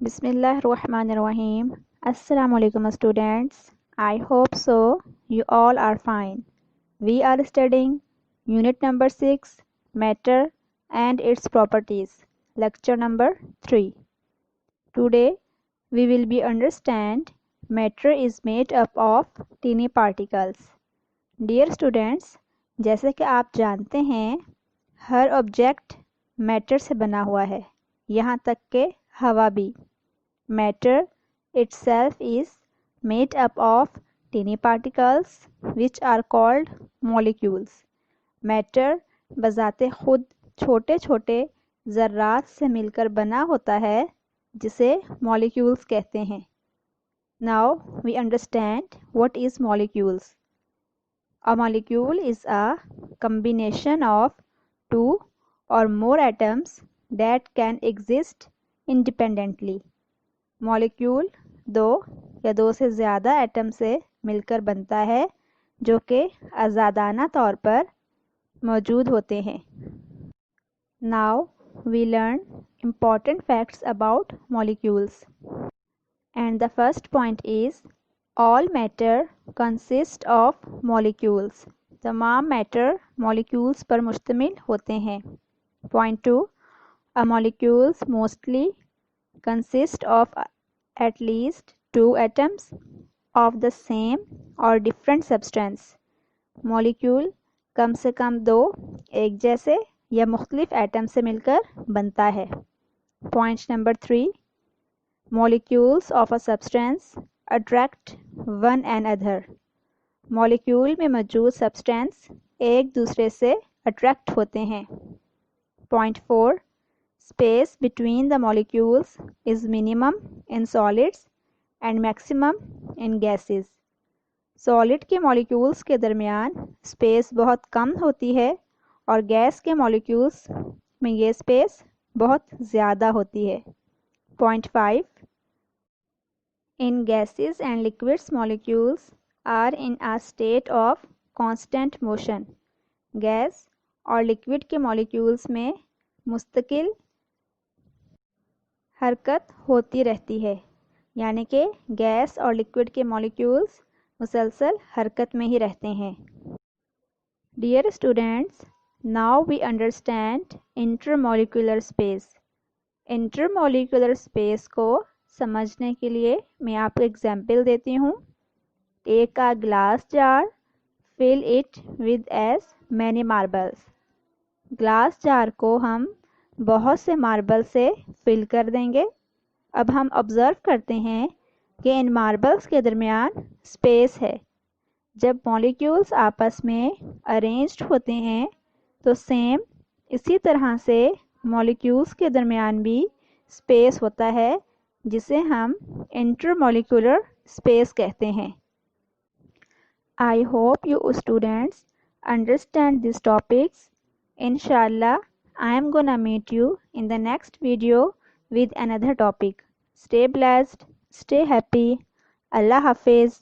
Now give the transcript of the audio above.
Bismillahirrahmanirrahim. Assalamu alaikum students. I hope so. You all are fine. We are studying unit number 6, matter and its properties. Lecture number 3. Today we will be understand matter is made up of teeny particles. Dear students, जैसे कि आप जानते हैं हर object matter से बना हुआ है, यहाँ तक के हवा भी. Matter itself is made up of tiny particles which are called molecules. Matter बजाते खुद छोटे छोटे ज़र्रात से मिलकर बना होता है जिसे molecules कहते हैं. Now we understand what is molecules. A molecule is a combination of two or more atoms that can exist independently. Molecule दो या दो से ज़्यादा एटम से मिलकर बनता है जो कि आज़ादाना तौर पर मौजूद होते हैं. Now we learn important facts about molecules and the first point is all matter consist of molecules. तमाम मैटर मॉलिक्यूल्स पर मुश्तमिल होते हैं. Point 2, a molecules mostly consist of at least two atoms of the same or different substance. Molecule कम से कम दो एक जैसे या मुख्तलिफ एटम से मिलकर बनता है. Point number 3, molecules of a substance attract one and other. Molecule में मौजूद सब्सटेंस एक दूसरे से अट्रैक्ट होते हैं. Point 4, space between the molecules is minimum in solids and maximum in gases. Solid के मॉलिक्यूल्स के दरमियान स्पेस बहुत कम होती है और गैस के मॉलिक्यूल्स में ये स्पेस बहुत ज़्यादा होती है. Point 5, in gases and liquids molecules are in a state of constant motion. Gas और लिक्विड के मॉलिक्यूल्स में मुस्तकिल हरकत होती रहती है, यानी कि गैस और लिक्विड के मॉलिक्यूल्स मुसलसल हरकत में ही रहते हैं. Dear students, now we understand intermolecular space. Intermolecular space को समझने के लिए मैं आपको एग्जांपल देती हूँ. Take a glass jar, fill it with as many marbles. Glass jar को हम बहुत से मार्बल से फिल कर देंगे. अब हम ऑब्ज़र्व करते हैं कि इन मार्बल्स के दरमियान स्पेस है. जब मॉलिक्यूल्स आपस में अरेंज्ड होते हैं तो सेम इसी तरह से मॉलिक्यूल्स के दरमियान भी स्पेस होता है जिसे हम इंटरमॉलिक्यूलर स्पेस कहते हैं. I hope you students understand this topics. इंशाल्लाह I am gonna meet you in the next video with another topic. Stay blessed, stay happy. Allah Hafiz.